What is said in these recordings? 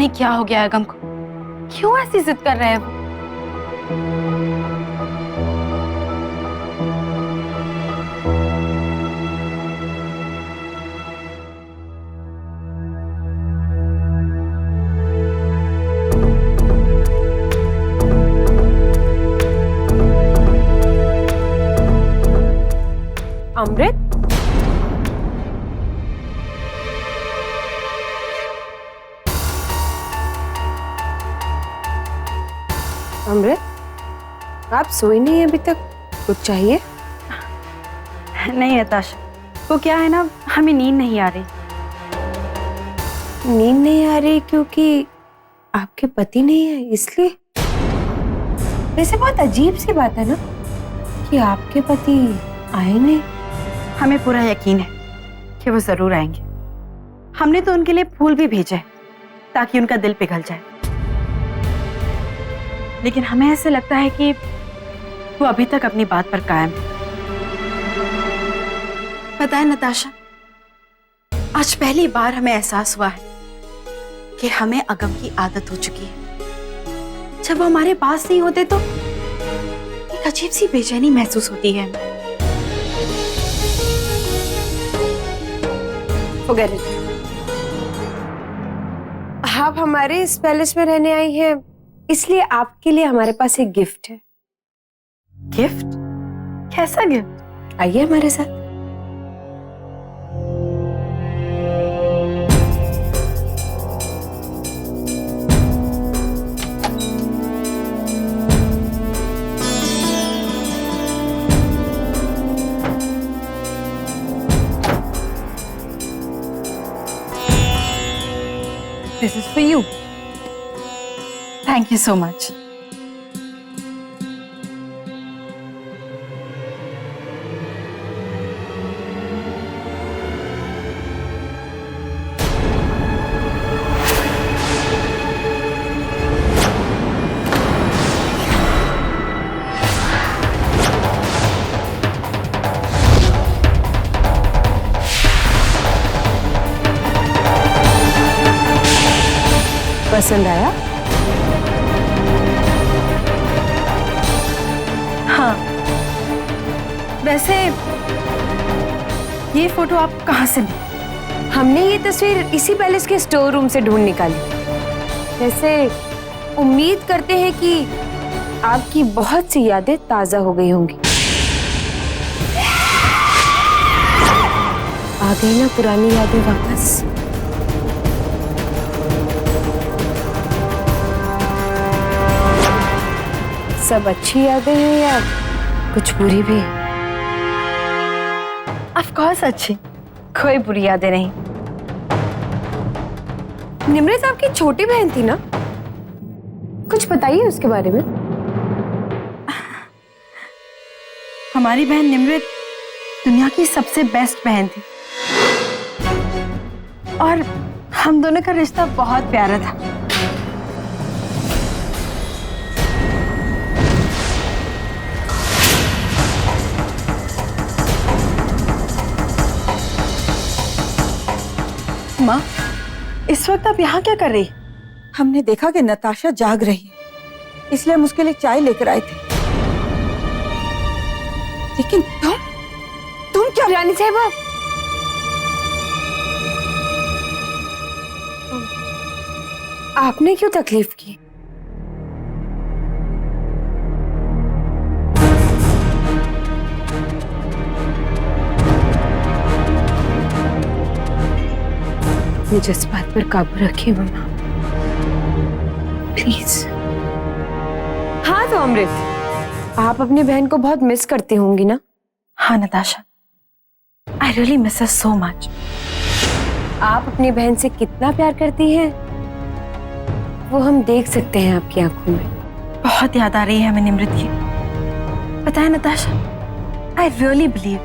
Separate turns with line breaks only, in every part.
नहीं क्या हो गया है गम को, क्यों ऐसी जिद कर रहे हैं वो।
अमृत, अमृत, आप सोई नहीं अभी तक? कुछ चाहिए?
नहीं नताशा, वो क्या है ना, हमें नींद नहीं आ रही।
नींद नहीं आ रही क्योंकि आपके पति नहीं है इसलिए? वैसे बहुत अजीब सी बात है ना कि आपके पति आए नहीं।
हमें पूरा यकीन है कि वो जरूर आएंगे। हमने तो उनके लिए फूल भी भेजे हैं ताकि उनका दिल पिघल जाए, लेकिन हमें ऐसे लगता है कि वो अभी तक अपनी बात पर कायम है। पता है नताशा, आज पहली बार हमें एहसास हुआ है कि हमें अगम की आदत हो चुकी है। जब वो हमारे पास नहीं होते तो एक अजीब सी बेचैनी महसूस होती है।
Forget it. आप हमारे इस पैलेस में रहने आई हैं, इसलिए आपके लिए हमारे पास एक गिफ्ट है।
गिफ्ट? कैसा गिफ्ट?
आइए हमारे साथ।
This is for you. Thank you so much.
पसंद आया?
हाँ, वैसे ये फोटो आप कहाँ से ली?
हमने ये तस्वीर इसी पैलेस के स्टोर रूम से ढूंढ निकाली। वैसे उम्मीद करते हैं कि आपकी बहुत सी यादें ताजा हो गई होंगी। आ गई ना पुरानी यादें वापस? सब अच्छी यादें हैं या कुछ बुरी भी?
ऑफ कोर्स अच्छी, कोई बुरी यादें नहीं।
निमृत आपकी छोटी बहन थी ना? कुछ बताइए उसके बारे में।
हमारी बहन निमृत दुनिया की सबसे बेस्ट बहन थी और हम दोनों का रिश्ता बहुत प्यारा था। माँ, इस वक्त आप यहाँ क्या कर रही?
हमने देखा कि नताशा जाग रही है, इसलिए हम उसके लिए चाय लेकर आए थे। लेकिन तुम क्या?
रानी साहिबा, आपने क्यों तकलीफ की? अपने जज्बात पर काबू रखिए मम्मा, प्लीज। हाँ तो अमृत, आप अपनी बहन को बहुत मिस करती होंगी ना?
हाँ Natasha, I really miss her so much.
आप अपनी बहन से कितना प्यार करती हैं वो हम देख सकते हैं आपकी आंखों में।
बहुत याद आ रही है हमें निमृत की। पता है नताशा, आई रियली बिलीव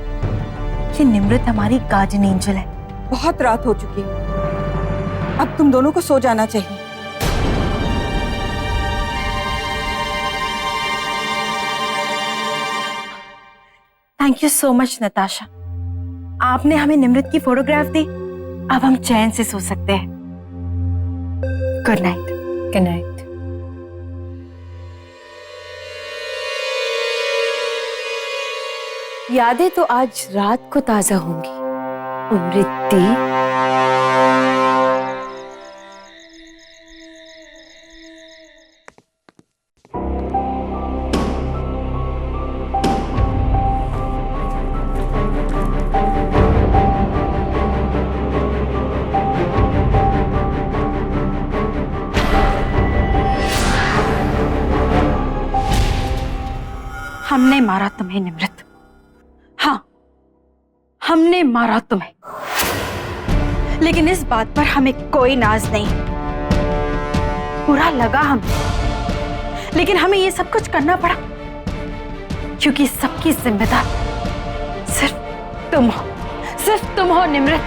कि निमृत हमारी गार्डियन एंजल है।
बहुत रात हो चुकी है, अब तुम दोनों को सो जाना चाहिए।
Thank you so much Natasha, आपने हमें निमृत की फोटोग्राफ दी। अब हम चैन से सो सकते हैं। Good night.
Good night. यादें तो आज रात को ताजा होंगी अमृति।
हमने मारा तुम्हें निमृत, हाँ हमने मारा तुम्हें, लेकिन इस बात पर हमें कोई नाज नहीं। बुरा लगा हमें, लेकिन हमें ये सब कुछ करना पड़ा क्योंकि सबकी जिम्मेदार सिर्फ तुम हो, सिर्फ तुम हो निमृत।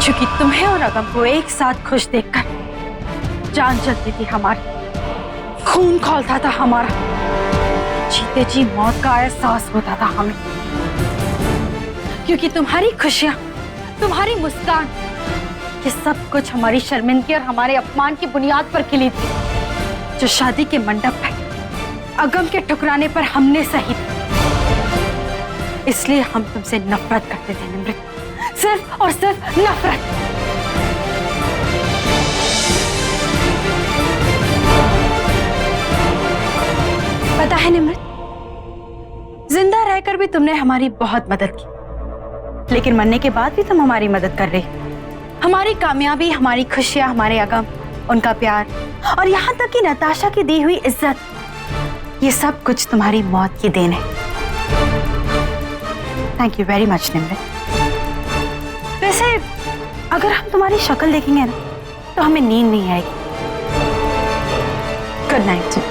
क्योंकि तुम्हें और अगम को एक साथ खुश देखकर जान चलती थी हमारी, खून खौलता था हमारा, जीते जी मौत का एहसास होता था हमें। क्योंकि तुम्हारी खुशियां, तुम्हारी मुस्कान, ये सब कुछ हमारी शर्मिंदगी और हमारे अपमान की बुनियाद पर खिली थी, जो शादी के मंडप पर अगम के ठुकराने पर हमने सही थी। इसलिए हम तुमसे नफरत करते थे निमृत, सिर्फ और सिर्फ नफरत। पता है निमृत, जिंदा रहकर भी तुमने हमारी बहुत मदद की, लेकिन मरने के बाद भी तुम हमारी मदद कर रही। हमारी कामयाबी, हमारी खुशियां, हमारे अगम, उनका प्यार और यहाँ तक कि नताशा की दी हुई इज्जत, ये सब कुछ तुम्हारी मौत की देन है। Thank you very much Nimrit. वैसे अगर हम तुम्हारी शक्ल देखेंगे ना तो हमें नींद नहीं आएगी। Good night.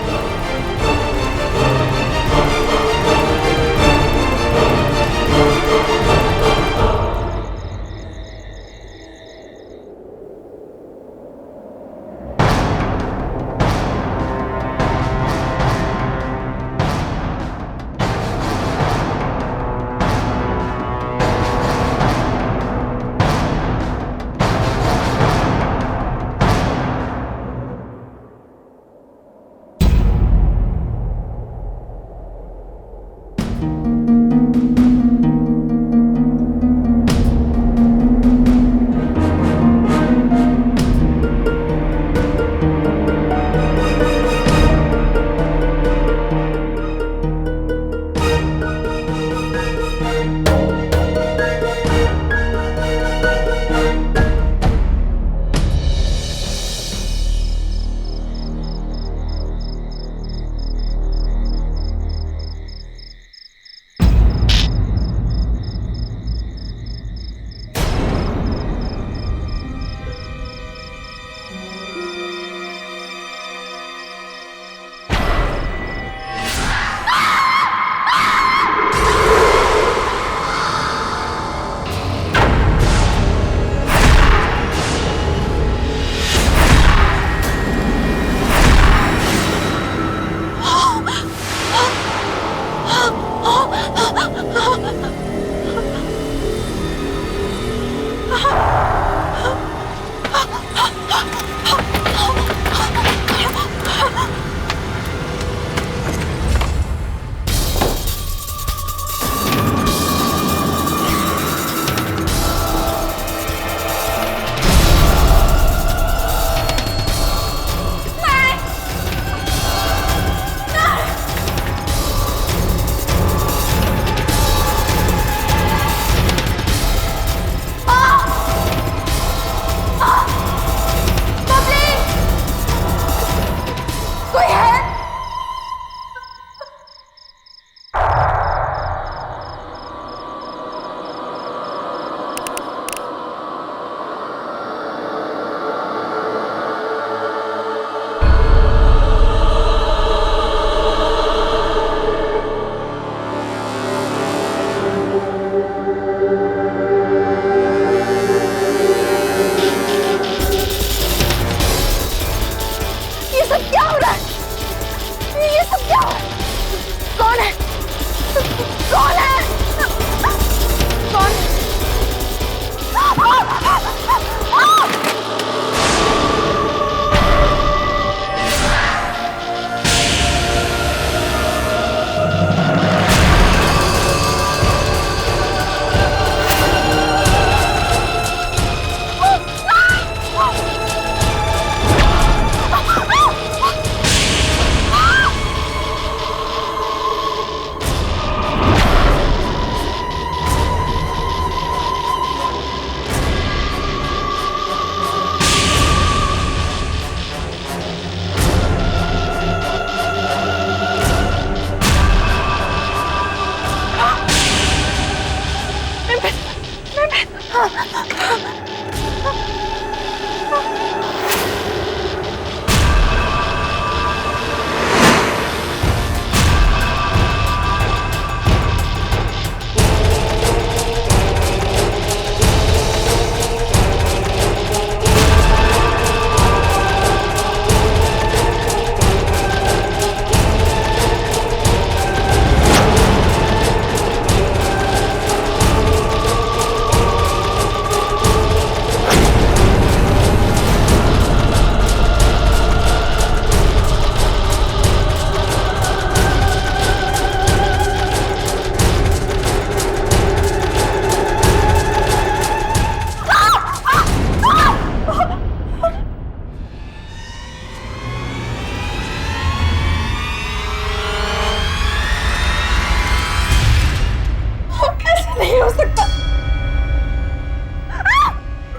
नहीं हो सकता।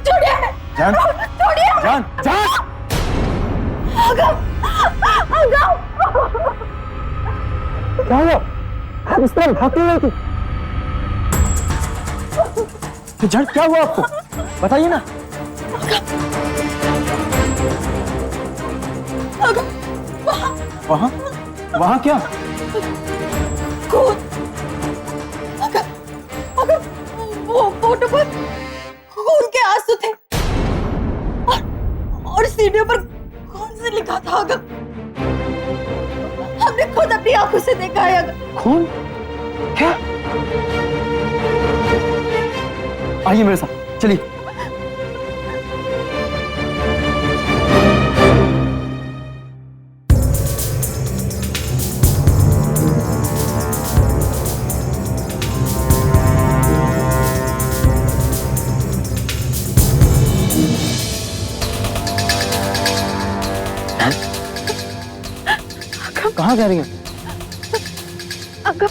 छोड़िए,
जान,
छोड़िए।
जान, जान!
अगम, अगम।
क्या हुआ? आप इस तरह भाग क्यों रही थी? तो जान, क्या हुआ आपको? बताइए ना।
अगम,
वहाँ? वहाँ क्या?
खून। अगम, अगम, वो फोटो पर खून के आंसू थे और सीढ़ियों पर खून से लिखा था। अगम, हमने खुद अपनी आंखों से देखा है। अगम,
खून? क्या? आइए मेरे साथ, चलिए। कहाँ जा रही हैं?
अगम,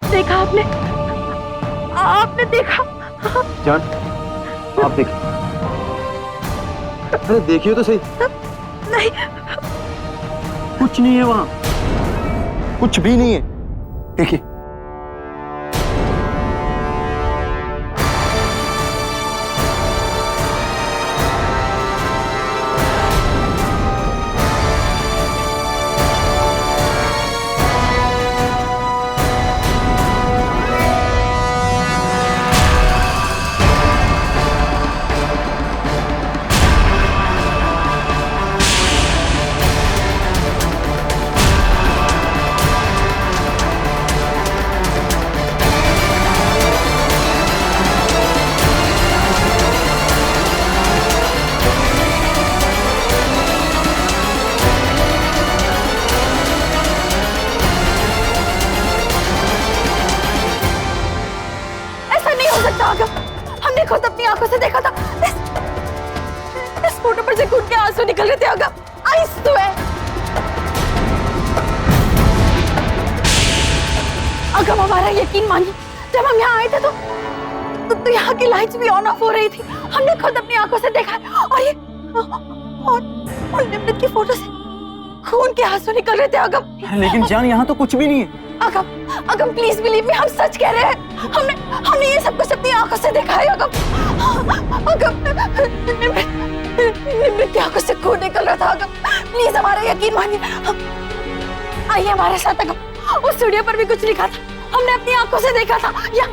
देखा आपने? आपने देखा?
जान, आप देखिए। अरे देखिए तो सही।
नहीं,
कुछ नहीं है वहाँ, कुछ भी नहीं है। देखिए।
हमने खुद अपनी आंखों से देखा था। इस फोटो पर से खून के आंसू निकल रहे थे। अगम, आई स्वेयर। अगम, हमारा यकीन मानिए, जब हम यहाँ आए थे तो यहाँ की लाइट्स भी ऑन ऑफ हो रही थी। हमने खुद अपनी आंखों से देखा और ये और निमृत की फोटो से खून के आंसू निकल रहे थे। अगम,
लेकिन जान, यहाँ तो कुछ भी नहीं है।
अगम, अगम प्लीज बिलीव मी, हम सच कह रहे हैं। हमने ये सब कुछ अपनी आंखों से देखा है। अगम, अगम, निमृत की आंखों से खून निकल रहा था। अगम, प्लीज हमारा यकीन मानिए। आइए हमारे साथ। अगम, उस सीढ़ियों पर भी कुछ लिखा था, हमने अपनी आंखों से देखा था। या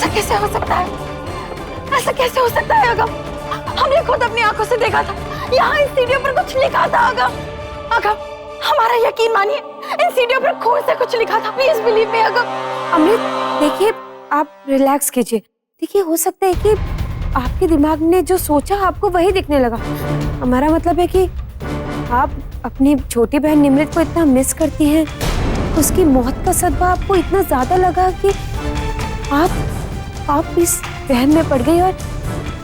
कैसे हो सकता है? ऐसा कैसे हो सकता है? अगम, हमने खुद अपनी आंखों से देखा था। यहाँ इन सीढ़ियों पर कुछ लिखा था। अगम, अगम, हमारा यकीन मानिए, इन सीढ़ियों पर खून से कुछ लिखा था। Please believe me. अगम,
अमृत, देखिए, आप रिलैक्स कीजिए। देखिए, हो सकता है कि आपके दिमाग ने जो सोचा आपको वही दिखने लगा। हमारा मतलब है कि आप अपनी छोटी बहन निमृत को इतना मिस करती हैं, उसकी मौत का सदमा आपको इतना ज्यादा लगा कि आप इस वहम में पड़ गई और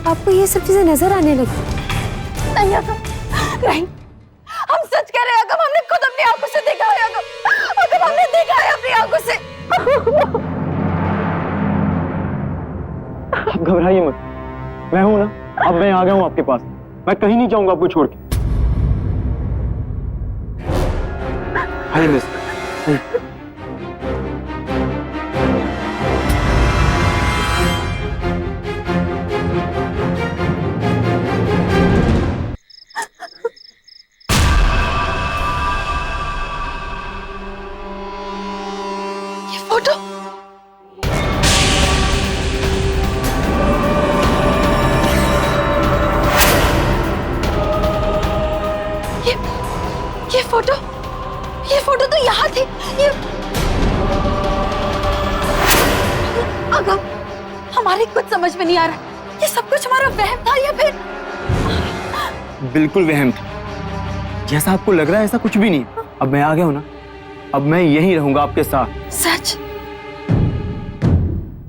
आपको ये सब चीजें नजर आने लगी।
नहीं अगम, नहीं, हम सच कह रहे हैं अगम, हमने खुद अपनी आंखों से देखा है अगम, हमने देखा है अपनी आंखों से।
आप घबराइए मत, मैं हूं ना, अब मैं आ गया हूं आपके पास, मैं कहीं नहीं जाऊंगा आपको छोड़ के। Hi miss.
ये फोटो, ये फोटो तो यहाँ थी। ये अगम, हमारे कुछ समझ में नहीं आ रहा, ये सब कुछ हमारा वहम था या फिर?
बिल्कुल वहम था, जैसा आपको लग रहा है ऐसा कुछ भी नहीं। अब मैं आ गया हूं ना, अब मैं यहीं रहूंगा आपके साथ।
सच?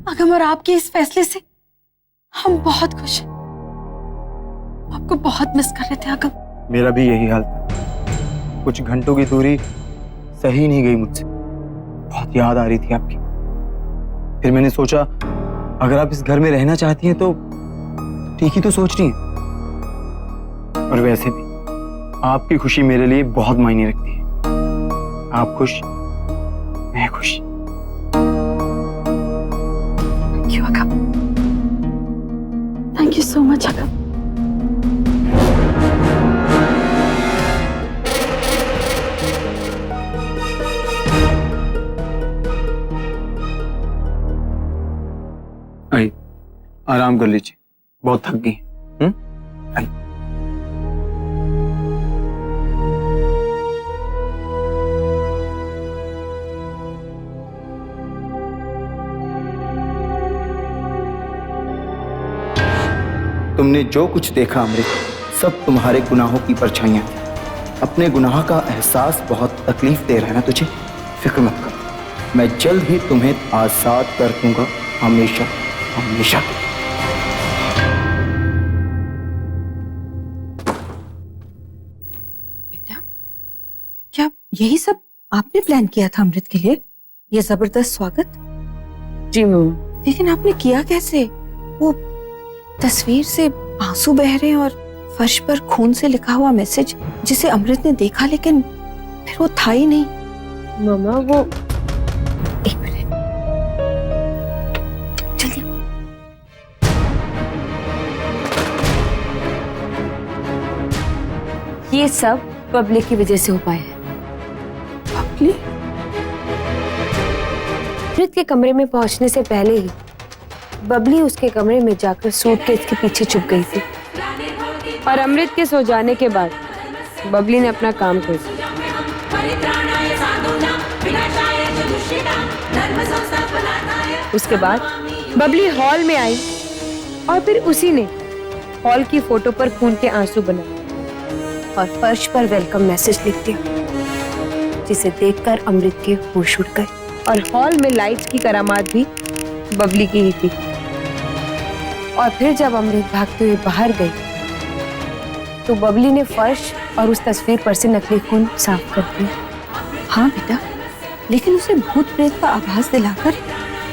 अगम, और आपके इस फैसले से हम बहुत खुश हैं। आपको बहुत मिस कर रहे थे अगम।
मेरा भी यही हाल था, कुछ घंटों की दूरी सही नहीं गई मुझसे, बहुत याद आ रही थी आपकी। फिर मैंने सोचा अगर आप इस घर में रहना चाहती हैं तो ठीक ही तो सोच रही हैं। और वैसे भी आपकी खुशी मेरे लिए बहुत मायने रखती है। आप खुश, मैं खुश।
Thank you Agam, thank you so much अगम।
आई, आराम कर लीजिए, बहुत थक गई। आई। तुमने जो कुछ देखा अमृत, सब तुम्हारे गुनाहों की परछाइयां थी। अपने गुनाह का एहसास बहुत तकलीफ दे रहा है ना तुझे? फिक्र मत कर, मैं जल्द ही तुम्हें आजाद कर दूंगा, हमेशा हमेशा।
बेटा, क्या यही सब आपने प्लान किया था अमृत के लिए? ये जबरदस्त स्वागत?
जी मम्मा।
लेकिन आपने किया कैसे? वो तस्वीर से आंसू बह रहे हैं और फर्श पर खून से लिखा हुआ मैसेज जिसे अमृत ने देखा लेकिन फिर वो था ही नहीं।
मम्मा वो
एक मिनट, जल्दी।
ये सब बबली की वजह से हो पाया है।
बबली?
अमृत के कमरे में पहुंचने से पहले ही बबली उसके कमरे में जाकर सूटकेस के पीछे छुप गई थी और अमृत के सो जाने के बाद बबली ने अपना काम कर दिया। उसके बाद बबली हॉल में आई और फिर उसी ने हॉल की फोटो पर खून के आंसू बनाए और फर्श पर वेलकम मैसेज लिख दिया, जिसे देखकर अमृत के होश उड़ गए और हॉल में लाइट्स की करामात भी बबली की ही थी। और फिर जब अमृत भागते हुए बाहर गई तो बबली ने फर्श और उस तस्वीर पर से नकली खून साफ कर दिया।
हाँ बेटा, लेकिन उसे भूत प्रेत का आभास दिलाकर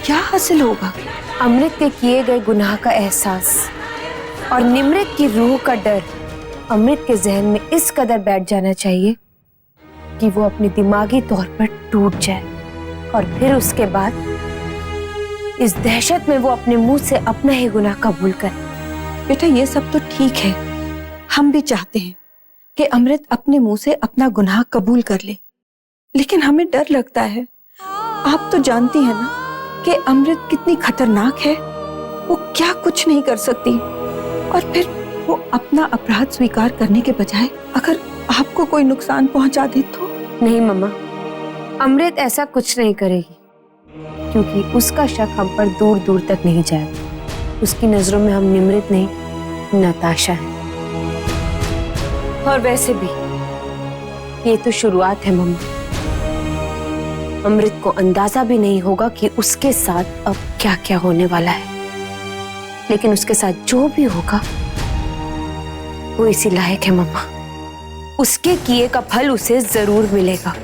क्या हासिल होगा?
अमृत के किए गए गुनाह का एहसास और निमृत की रूह का डर अमृत के जहन में इस कदर बैठ जाना चाहिए कि वो अपने दिमागी तौर पर टूट जाए और फिर उसके बाद इस दहशत में वो अपने मुंह से अपना ही गुनाह कबूल करे।
बेटा, ये सब तो ठीक है, हम भी चाहते हैं कि अमृत अपने मुंह से अपना गुनाह कबूल कर ले, लेकिन हमें डर लगता है। आप तो जानती हैं ना कि अमृत कितनी खतरनाक है, वो क्या कुछ नहीं कर सकती। और फिर वो अपना अपराध स्वीकार करने के बजाय अगर आपको कोई नुकसान पहुंचा दे तो?
नहीं मम्मा, अमृत ऐसा कुछ नहीं करेगी, क्योंकि उसका शक हम पर दूर दूर तक नहीं जाएगा। उसकी नजरों में हम निमृत नहीं, नताशा है। और वैसे भी ये तो शुरुआत है मम्मा। अमृत को अंदाजा भी नहीं होगा कि उसके साथ अब क्या क्या होने वाला है, लेकिन उसके साथ जो भी होगा वो इसी लायक है मम्मा। उसके किए का फल उसे जरूर मिलेगा।